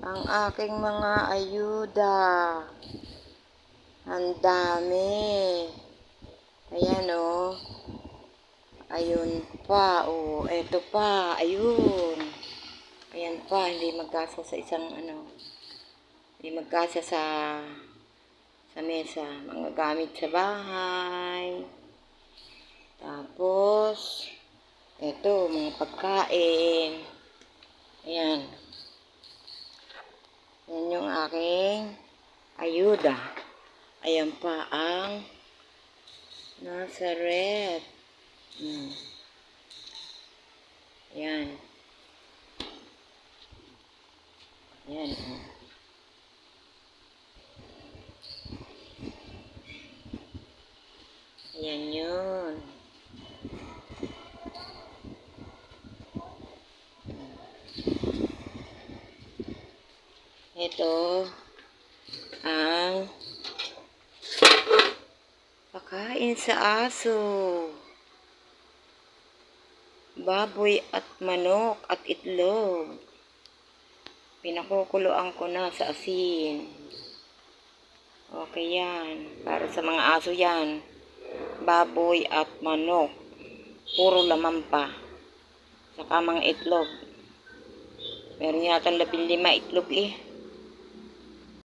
Ang aking mga ayuda. Ang dami. Ayan o. Ayun pa. O, eto pa. Ayun. Ayan pa. Hindi magkasa sa isang Hindi magkasa sa mesa. Mga gamit sa bahay. Tapos, eto, mga pagkain. Ayan. Yan yung aking ayuda. Ayan pa ang nasa ref. Ayan. Ayan. Ayan yun. Ito ang pakain sa aso. Baboy at manok at itlog. Pinakukuluan ko na sa asin. Okay yan. Para sa mga aso yan. Baboy at manok. Puro laman pa. Saka mga itlog. Meron yata 15 itlog eh.